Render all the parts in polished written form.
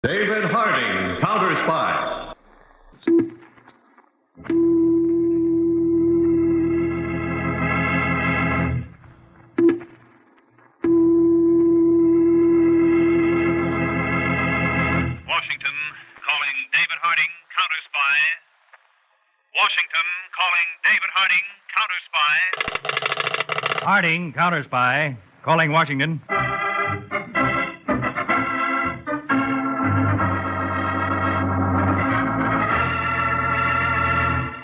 David Harding, Counterspy. Washington, calling David Harding, Counterspy. Washington, calling David Harding, Counterspy. Harding, Counterspy. Calling Washington.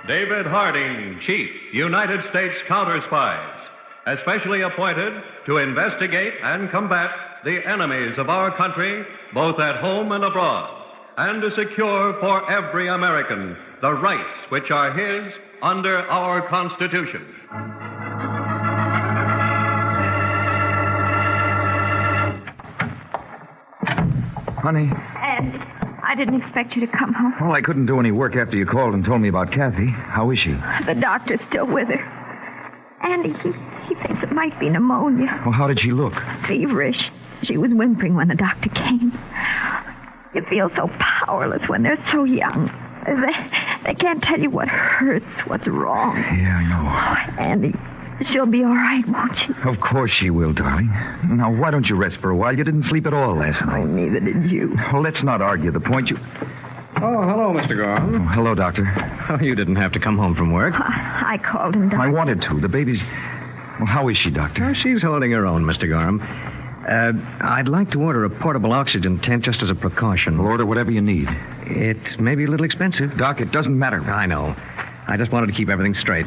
David Harding, Chief, United States Counterspies, especially appointed to investigate and combat the enemies of our country, both at home and abroad, and to secure for every American the rights which are his under our Constitution. Honey. Andy, I didn't expect you to come home. Well, I couldn't do any work after you called and told me about Kathy. How is she? The doctor's still with her. Andy, he thinks it might be pneumonia. Well, how did she look? Feverish. She was whimpering when the doctor came. You feel so powerless when they're so young. They can't tell you what hurts, what's wrong. Yeah, I know. Oh, Andy, she'll be all right, won't she? Of course she will, darling. Now, why don't you rest for a while? You didn't sleep at all last night. Oh, neither did you. Well, let's not argue the point. Oh, hello, Mr. Gorham. Oh, hello, Doctor. Oh, you didn't have to come home from work. I called him, Doctor. I wanted to. The baby's... Well, how is she, Doctor? Oh, she's holding her own, Mr. Gorham. I'd like to order a portable oxygen tent just as a precaution. We'll order whatever you need. It may be a little expensive. Doc, it doesn't matter. I know. I just wanted to keep everything straight.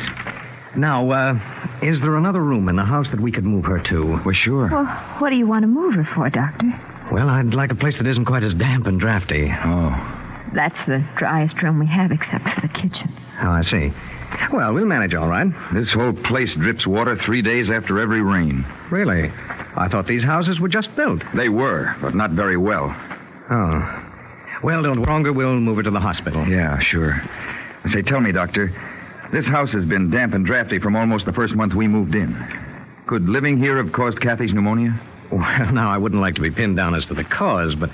Now, is there another room in the house that we could move her to? Well, sure. Well, what do you want to move her for, Doctor? Well, I'd like a place that isn't quite as damp and drafty. Oh. That's the driest room we have except for the kitchen. Oh, I see. Well, we'll manage all right. This whole place drips water 3 days after every rain. Really? I thought these houses were just built. They were, but not very well. Oh. Well, don't longer. We'll move her to the hospital. Yeah, sure. Say, tell me, Doctor, this house has been damp and drafty from almost the first month we moved in. Could living here have caused Kathy's pneumonia? Well, now, I wouldn't like to be pinned down as to the cause, but...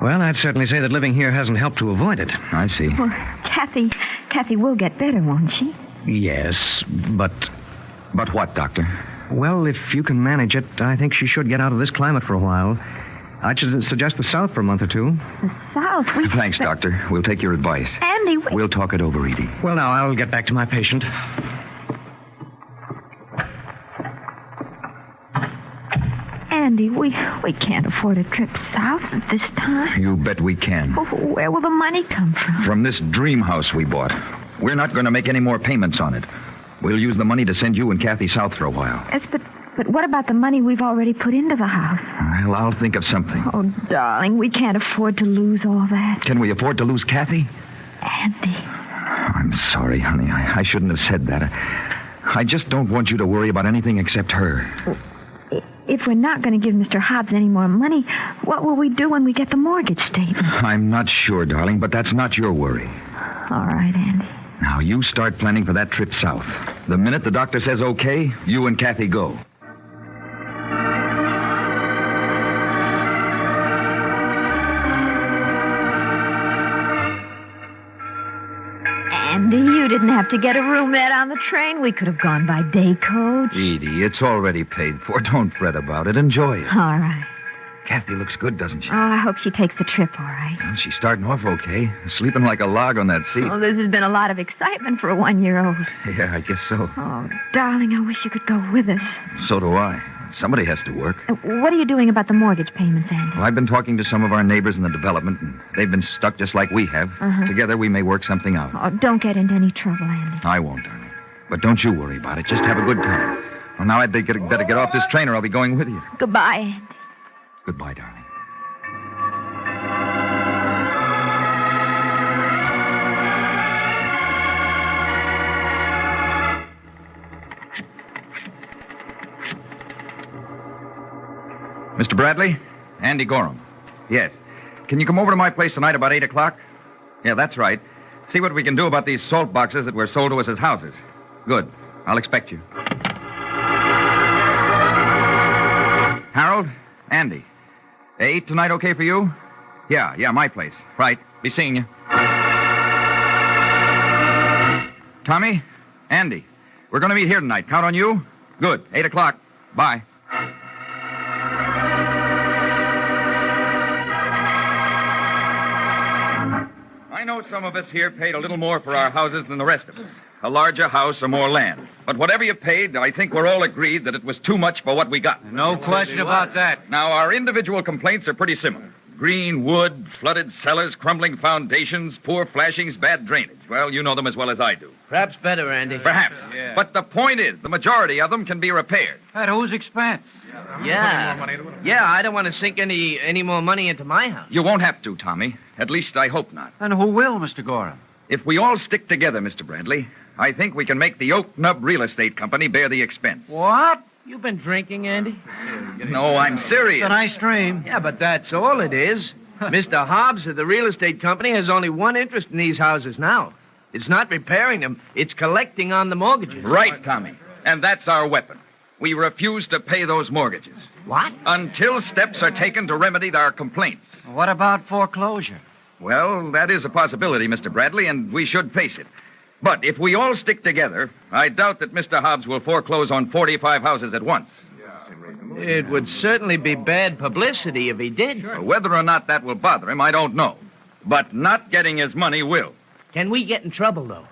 Well, I'd certainly say that living here hasn't helped to avoid it. I see. Well, Kathy will get better, won't she? Yes, but... But what, Doctor? Well, if you can manage it, I think she should get out of this climate for a while. I should suggest the South for a month or two. The South? Thanks, Doctor. We'll take your advice. Andy, We'll talk it over, Edie. Well, now, I'll get back to my patient. Andy, we can't afford a trip south at this time. You bet we can. Oh, where will the money come from? From this dream house we bought. We're not going to make any more payments on it. We'll use the money to send you and Kathy south for a while. Yes, but what about the money we've already put into the house? Well, I'll think of something. Oh, darling, we can't afford to lose all that. Can we afford to lose Kathy? Andy. I'm sorry, honey. I shouldn't have said that. I just don't want you to worry about anything except her. If we're not going to give Mr. Hobbs any more money, what will we do when we get the mortgage statement? I'm not sure, darling, but that's not your worry. All right, Andy. Now, you start planning for that trip south. The minute the doctor says okay, you and Kathy go. Andy, you didn't have to get a roommate on the train. We could have gone by day coach. Edie, it's already paid for. Don't fret about it. Enjoy it. All right. Kathy looks good, doesn't she? Oh, I hope she takes the trip all right. Well, she's starting off okay. Sleeping like a log on that seat. Oh, this has been a lot of excitement for a 1-year-old. Yeah, I guess so. Oh, darling, I wish you could go with us. So do I. Somebody has to work. What are you doing about the mortgage payments, Andy? Well, I've been talking to some of our neighbors in the development, and they've been stuck just like we have. Together, we may work something out. Oh, don't get into any trouble, Andy. I won't, darling. But don't you worry about it. Just have a good time. Well, now I'd better get off this train or I'll be going with you. Goodbye, Andy. Goodbye, darling. Mr. Bradley? Andy Gorham. Yes. Can you come over to my place tonight about 8 o'clock? Yeah, that's right. See what we can do about these salt boxes that were sold to us as houses. Good. I'll expect you. Harold? Andy. 8 tonight okay for you? Yeah, my place. Right. Be seeing you. Tommy, Andy, we're going to meet here tonight. Count on you? Good. 8 o'clock. Bye. I know some of us here paid a little more for our houses than the rest of us. A larger house or more land. But whatever you paid, I think we're all agreed that it was too much for what we got. No question about that. Now, our individual complaints are pretty similar. Green wood, flooded cellars, crumbling foundations, poor flashings, bad drainage. Well, you know them as well as I do. Perhaps better, Andy. Perhaps. Yeah. But the point is, the majority of them can be repaired. At whose expense? Yeah, I don't want to sink any more money into my house. You won't have to, Tommy. At least I hope not. And who will, Mr. Gorham? If we all stick together, Mr. Bradley, I think we can make the Oak Nub Real Estate Company bear the expense. What? You've been drinking, Andy? No, I'm serious. It's a nice dream. Yeah, but that's all it is. Mr. Hobbs of the real estate company has only one interest in these houses now. It's not repairing them. It's collecting on the mortgages. Right, Tommy. And that's our weapon. We refuse to pay those mortgages. What? Until steps are taken to remedy our complaints. What about foreclosure? Well, that is a possibility, Mr. Bradley, and we should face it. But if we all stick together, I doubt that Mr. Hobbs will foreclose on 45 houses at once. It would certainly be bad publicity if he did. Whether or not that will bother him, I don't know. But not getting his money will. Can we get in trouble, though?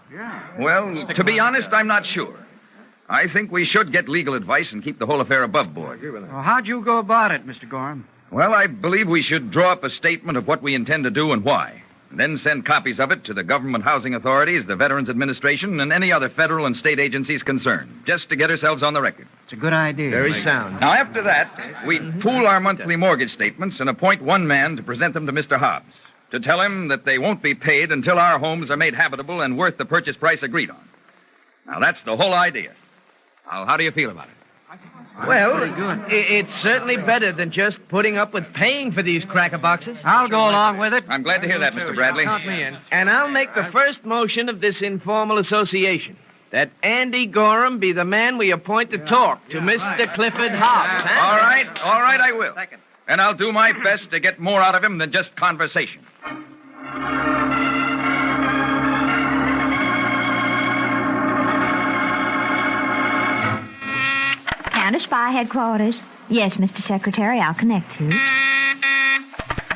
Well, to be honest, I'm not sure. I think we should get legal advice and keep the whole affair above board. Well, how'd you go about it, Mr. Gorham? Well, I believe we should draw up a statement of what we intend to do and why. Then send copies of it to the government housing authorities, the Veterans Administration, and any other federal and state agencies concerned, just to get ourselves on the record. It's a good idea. Very sound. Now, after that, we pool our monthly mortgage statements and appoint one man to present them to Mr. Hobbs, to tell him that they won't be paid until our homes are made habitable and worth the purchase price agreed on. Now, that's the whole idea. Now, how do you feel about it? Well, it's certainly better than just putting up with paying for these cracker boxes. I'll go along with it. I'm glad to hear that, Mr. Bradley. Count me in. And I'll make the first motion of this informal association. That Andy Gorham be the man we appoint to talk to Mr. Clifford Hobbs. Huh? All right, I will. And I'll do my best to get more out of him than just conversation. Counterspy headquarters. Yes, Mr. Secretary, I'll connect you.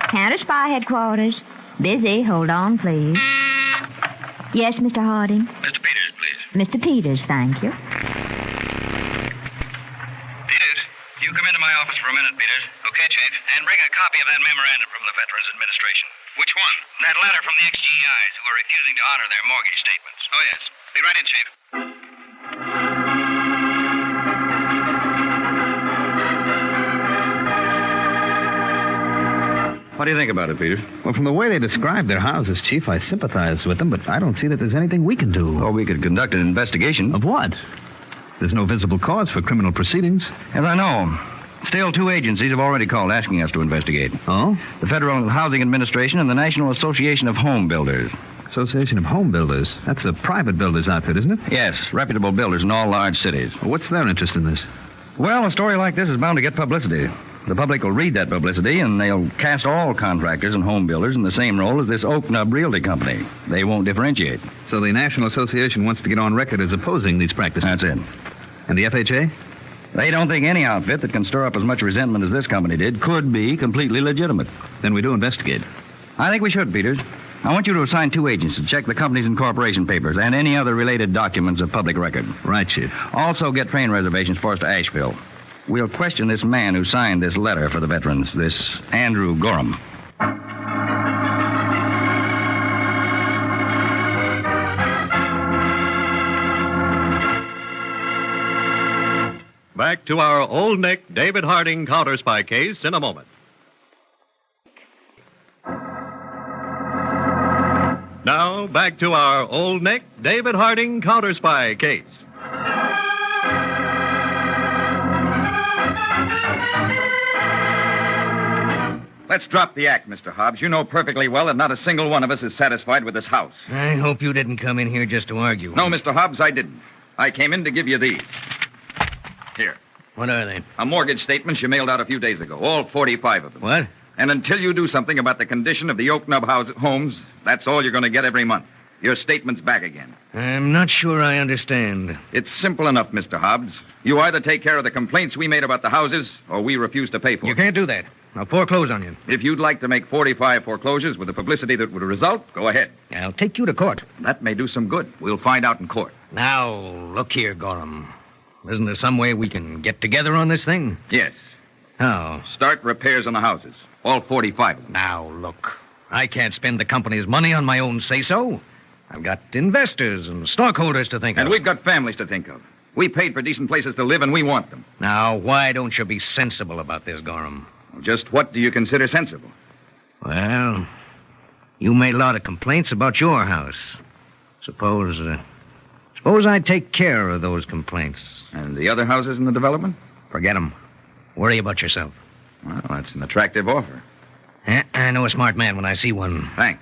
Counterspy headquarters. Busy. Hold on, please. Yes, Mr. Harding. Mr. Peters, please. Mr. Peters, thank you. Peters, you come into my office for a minute, Peters. Okay, Chief. And bring a copy of that memorandum from the Veterans Administration. Which one? That letter from the ex-GEIs who are refusing to honor their mortgage statements. Oh, yes. Be right in, Chief. What do you think about it, Peter? Well, from the way they describe their houses, Chief, I sympathize with them, but I don't see that there's anything we can do. Or we could conduct an investigation. Of what? There's no visible cause for criminal proceedings. As I know. Still, 2 agencies have already called asking us to investigate. Oh? The Federal Housing Administration and the National Association of Home Builders. Association of Home Builders? That's a private builder's outfit, isn't it? Yes, reputable builders in all large cities. Well, what's their interest in this? Well, a story like this is bound to get publicity. The public will read that publicity, and they'll cast all contractors and home builders in the same role as this Oak Nub Realty Company. They won't differentiate. So the National Association wants to get on record as opposing these practices? That's it. And the FHA? They don't think any outfit that can stir up as much resentment as this company did could be completely legitimate. Then we do investigate. I think we should, Peters. I want you to assign 2 agents to check the company's incorporation papers and any other related documents of public record. Right, Chief. Also get train reservations for us to Asheville. We'll question this man who signed this letter for the veterans, this Andrew Gorham. Back to our Old Nick David Harding counterspy case in a moment. Now, back to our Old Nick David Harding counterspy case. Let's drop the act, Mr. Hobbs. You know perfectly well that not a single one of us is satisfied with this house. I hope you didn't come in here just to argue. No, Mr. Hobbs, I didn't. I came in to give you these. Here. What are they? A mortgage statement you mailed out a few days ago. All 45 of them. What? And until you do something about the condition of the Oak Nub homes, that's all you're going to get every month. Your statement's back again. I'm not sure I understand. It's simple enough, Mr. Hobbs. You either take care of the complaints we made about the houses, or we refuse to pay for You them. can't do that. I'll foreclose on you. If you'd like to make 45 foreclosures with the publicity that would result, go ahead. I'll take you to court. That may do some good. We'll find out in court. Now, look here, Gorham. Isn't there some way we can get together on this thing? Yes. How? Start repairs on the houses. All 45 of them. Now, look. I can't spend the company's money on my own say-so. I've got investors and stockholders to think of. And we've got families to think of. We paid for decent places to live, and we want them. Now, why don't you be sensible about this, Gorham? Just what do you consider sensible? Well, you made a lot of complaints about your house. Suppose I take care of those complaints. And the other houses in the development? Forget them. Worry about yourself. Well, that's an attractive offer. I know a smart man when I see one. Thanks.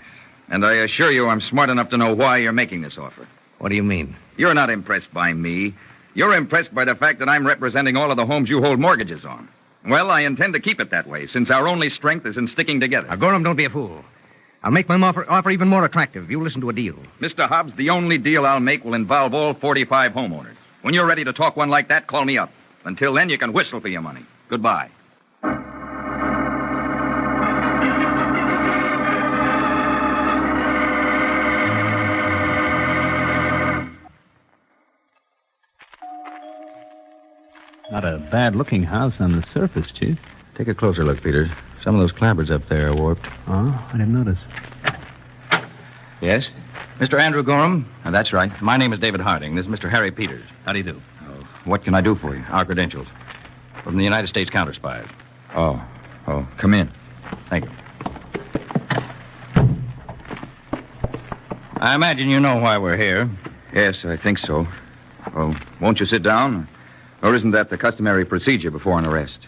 And I assure you I'm smart enough to know why you're making this offer. What do you mean? You're not impressed by me. You're impressed by the fact that I'm representing all of the homes you hold mortgages on. Well, I intend to keep it that way, since our only strength is in sticking together. Now, Gorham, don't be a fool. I'll make my offer even more attractive. You listen to a deal. Mr. Hobbs, the only deal I'll make will involve all 45 homeowners. When you're ready to talk one like that, call me up. Until then, you can whistle for your money. Goodbye. Not a bad-looking house on the surface, Chief. Take a closer look, Peters. Some of those clapboards up there are warped. Oh, I didn't notice. Yes? Mr. Andrew Gorham? That's right. My name is David Harding. This is Mr. Harry Peters. How do you do? What can I do for you? Our credentials. From the United States Counterspy. Oh, come in. Thank you. I imagine you know why we're here. Yes, I think so. Well, won't you sit down? Or isn't that the customary procedure before an arrest?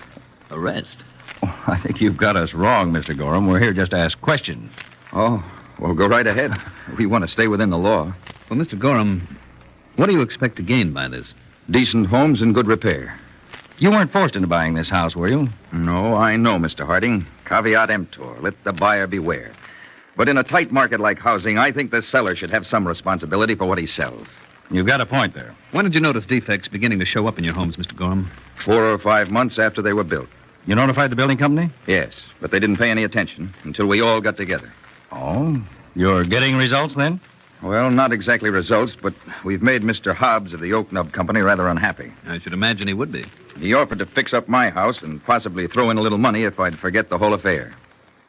Arrest? Oh, I think you've got us wrong, Mr. Gorham. We're here just to ask questions. Oh, well, go right ahead. We want to stay within the law. Well, Mr. Gorham, what do you expect to gain by this? Decent homes in good repair. You weren't forced into buying this house, were you? No, I know, Mr. Harding. Caveat emptor. Let the buyer beware. But in a tight market like housing, I think the seller should have some responsibility for what he sells. You've got a point there. When did you notice defects beginning to show up in your homes, Mr. Gorham? 4 or 5 months after they were built. You notified the building company? Yes, but they didn't pay any attention until we all got together. Oh, you're getting results then? Well, not exactly results, but we've made Mr. Hobbs of the Oak Nub Company rather unhappy. I should imagine he would be. He offered to fix up my house and possibly throw in a little money if I'd forget the whole affair.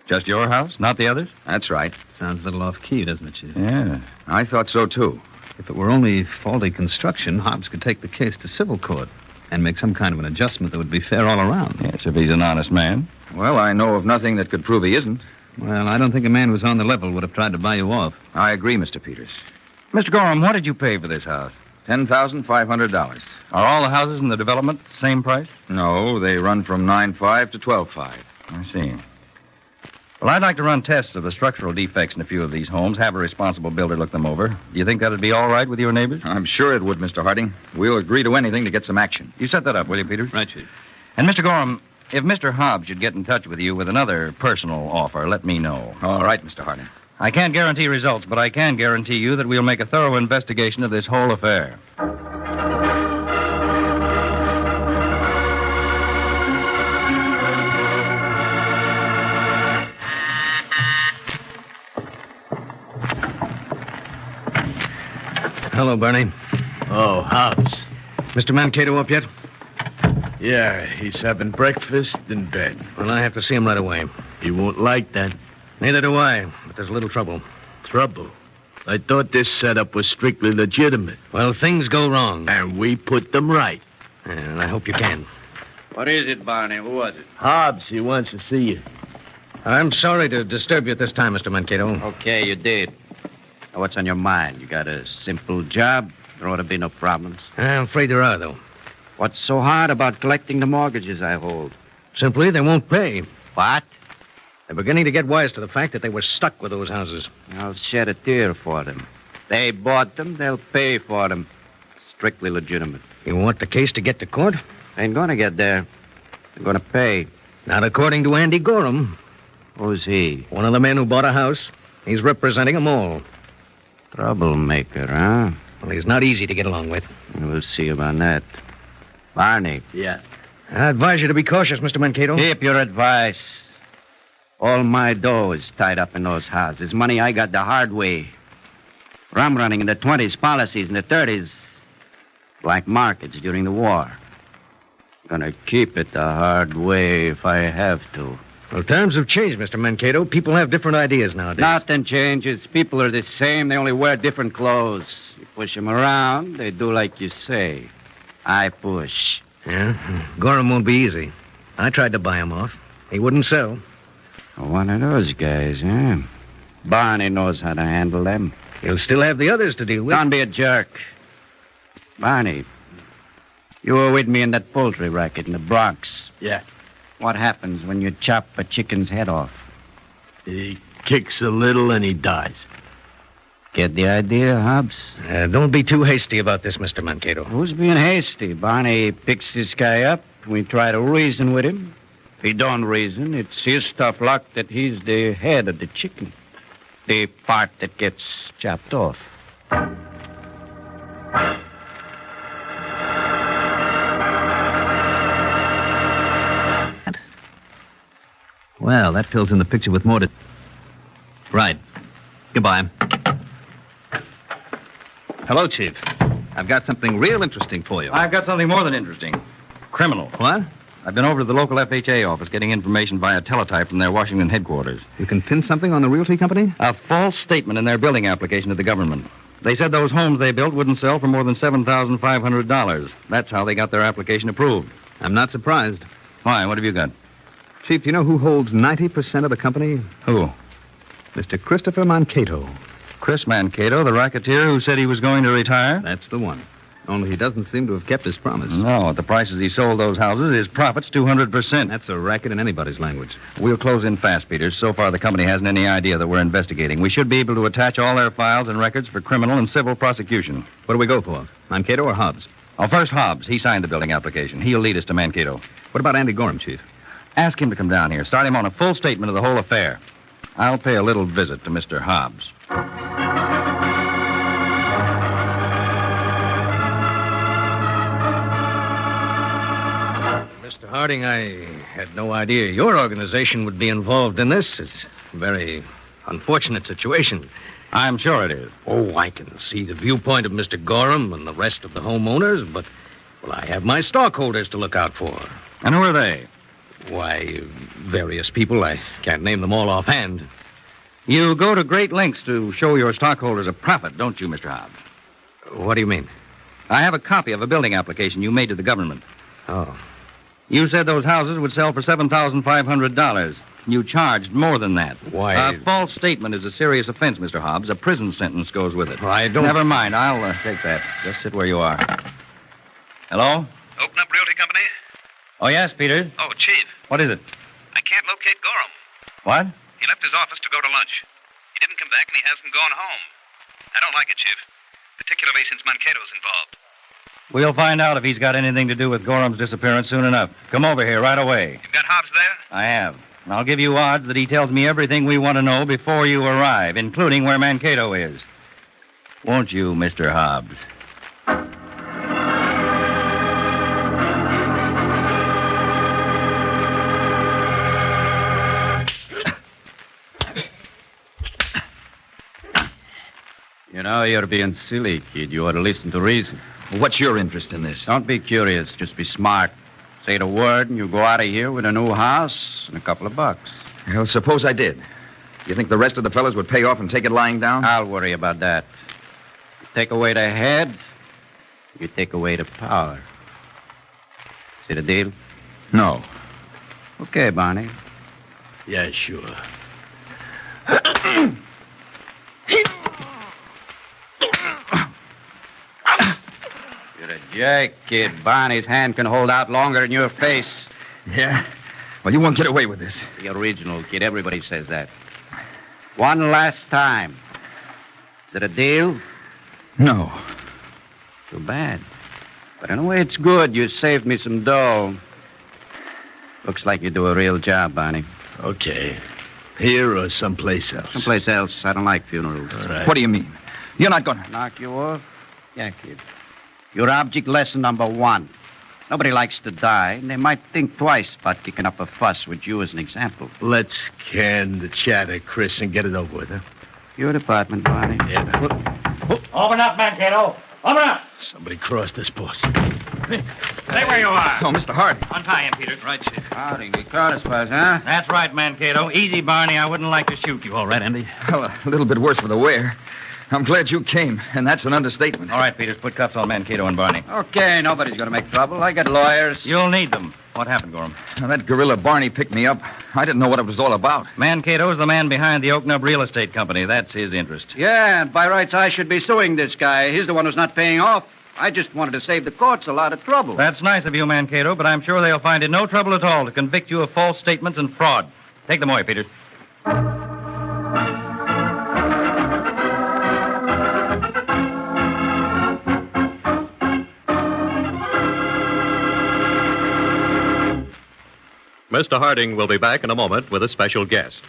Just your house, not the others? That's right. Sounds a little off-key, doesn't it, Chief? Yeah. I thought so, too. If it were only faulty construction, Hobbs could take the case to civil court and make some kind of an adjustment that would be fair all around. Yes, if he's an honest man. Well, I know of nothing that could prove he isn't. Well, I don't think a man who's on the level would have tried to buy you off. I agree, Mr. Peters. Mr. Gorham, what did you pay for this house? $10,500. Are all the houses in the development the same price? No, they run from $9,500 to $12,500. I see. Well, I'd like to run tests of the structural defects in a few of these homes, have a responsible builder look them over. Do you think that'd be all right with your neighbors? I'm sure it would, Mr. Harding. We'll agree to anything to get some action. You set that up, will you, Peters? Right, Chief. And, Mr. Gorham, if Mr. Hobbs should get in touch with you with another personal offer, let me know. All right, Mr. Harding. I can't guarantee results, but I can guarantee you that we'll make a thorough investigation of this whole affair. Hello, Bernie. Oh, Hobbs. Mr. Mankato up yet? Yeah, he's having breakfast in bed. Well, I have to see him right away. He won't like that. Neither do I, but there's a little trouble. Trouble? I thought this setup was strictly legitimate. Well, things go wrong. And we put them right. And I hope you can. What is it, Barney? Who was it? Hobbs, he wants to see you. I'm sorry to disturb you at this time, Mr. Mankato. Okay, you did. Now, what's on your mind? You got a simple job? There ought to be no problems. I'm afraid there are, though. What's so hard about collecting the mortgages I hold? Simply, they won't pay. What? They're beginning to get wise to the fact that they were stuck with those houses. I'll shed a tear for them. They bought them, they'll pay for them. Strictly legitimate. You want the case to get to court? Ain't gonna get there. They're gonna pay. Not according to Andy Gorham. Who's he? One of the men who bought a house. He's representing them all. Troublemaker, huh? Well, he's not easy to get along with. We'll see about that. Barney. Yeah. I advise you to be cautious, Mr. Mankato. Keep your advice. All my dough is tied up in those houses. Money I got the hard way. Rum running in the 20s, policies in the 30s. Black markets during the war. Gonna keep it the hard way if I have to. Well, times have changed, Mr. Mankato. People have different ideas nowadays. Nothing changes. People are the same. They only wear different clothes. You push them around, they do like you say. I push. Yeah? Gorham won't be easy. I tried to buy him off. He wouldn't sell. One of those guys, huh? Barney knows how to handle them. He'll still have the others to deal with. Don't be a jerk. Barney, you were with me in that poultry racket in the Bronx. Yeah. What happens when you chop a chicken's head off? He kicks a little and he dies. Get the idea, Hobbs? Don't be too hasty about this, Mr. Mankato. Who's being hasty? Barney picks this guy up. We try to reason with him. If he don't reason, it's his tough luck that he's the head of the chicken. The part that gets chopped off. Well, that fills in the picture with more to... Right. Goodbye. Hello, Chief. I've got something real interesting for you. I've got something more than interesting. Criminal. What? I've been over to the local FHA office getting information via teletype from their Washington headquarters. You can pin something on the realty company? A false statement in their building application to the government. They said those homes they built wouldn't sell for more than $7,500. That's how they got their application approved. I'm not surprised. Why? What have you got? Chief, you know who holds 90% of the company? Who? Mr. Christopher Mankato. Chris Mankato, the racketeer who said he was going to retire? That's the one. Only he doesn't seem to have kept his promise. No, at the prices he sold those houses, his profit's 200%. That's a racket in anybody's language. We'll close in fast, Peters. So far, the company hasn't any idea that we're investigating. We should be able to attach all their files and records for criminal and civil prosecution. What do we go for? Mankato or Hobbs? Oh, first, Hobbs. He signed the building application. He'll lead us to Mankato. What about Andy Gorham, Chief? Ask him to come down here. Start him on a full statement of the whole affair. I'll pay a little visit to Mr. Hobbs. Mr. Harding, I had no idea your organization would be involved in this. It's a very unfortunate situation. I'm sure it is. Oh, I can see the viewpoint of Mr. Gorham and the rest of the homeowners, but, well, I have my stockholders to look out for. And who are they? Why, various people. I can't name them all offhand. You go to great lengths to show your stockholders a profit, don't you, Mr. Hobbs? What do you mean? I have a copy of a building application you made to the government. Oh. You said those houses would sell for $7,500. You charged more than that. Why? A false statement is a serious offense, Mr. Hobbs. A prison sentence goes with it. I don't... Never mind. I'll take that. Just sit where you are. Hello? Open Up Realty Company? Oh, yes, Peters. Oh, Chief. What is it? I can't locate Gorham. What? He left his office to go to lunch. He didn't come back, and he hasn't gone home. I don't like it, Chief. Particularly since Mankato's involved. We'll find out if he's got anything to do with Gorham's disappearance soon enough. Come over here right away. You've got Hobbs there? I have. And I'll give you odds that he tells me everything we want to know before you arrive, including where Mankato is. Won't you, Mr. Hobbs? You know, you're being silly, kid. You ought to listen to reason. What's your interest in this? Don't be curious. Just be smart. Say the word, and you go out of here with a new house and a couple of bucks. Well, suppose I did. You think the rest of the fellas would pay off and take it lying down? I'll worry about that. You take away the head, you take away the power. See the deal? No. Okay, Barney. Yeah, sure. You're a jack, kid. Barney's hand can hold out longer than your face. Yeah? Well, you won't get away with this. The original, kid. Everybody says that. One last time. Is it a deal? No. Too bad. But in a way, it's good. You saved me some dough. Looks like you do a real job, Barney. Okay. Here or someplace else? Someplace else. I don't like funerals. All right. What do you mean? You're not going to... Knock you off? Yeah, kid. Your object lesson number 1. Nobody likes to die, and they might think twice about kicking up a fuss with you as an example. Let's can the chatter, Chris, and get it over with, huh? Your department, Barney. Yeah. Open up, Mankato. Open up. Somebody crossed this post. Stay where you are. Oh, Mr. Hardy. Untie him, Peter. Right, Chief. Howdy, the Counterspy, huh? That's right, Mankato. Easy, Barney. I wouldn't like to shoot you. All right, Andy? Well, a little bit worse for the wear. I'm glad you came, and that's an understatement. All right, Peter, put cuffs on Mankato and Barney. Okay, nobody's going to make trouble. I got lawyers. You'll need them. What happened, Gorham? Now, that gorilla Barney picked me up. I didn't know what it was all about. Mankato's the man behind the Oak Nub Real Estate Company. That's his interest. Yeah, and by rights, I should be suing this guy. He's the one who's not paying off. I just wanted to save the courts a lot of trouble. That's nice of you, Mankato, but I'm sure they'll find it no trouble at all to convict you of false statements and fraud. Take them away, Peter. Mr. Harding will be back in a moment with a special guest.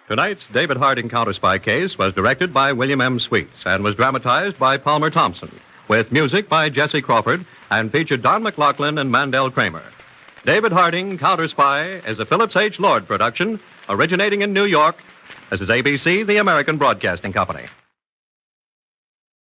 Tonight's David Harding Counterspy case was directed by William M. Sweets and was dramatized by Palmer Thompson, with music by Jesse Crawford and featured Don McLaughlin and Mandel Kramer. David Harding Counterspy is a Phillips H. Lord production originating in New York. This is ABC, the American Broadcasting Company.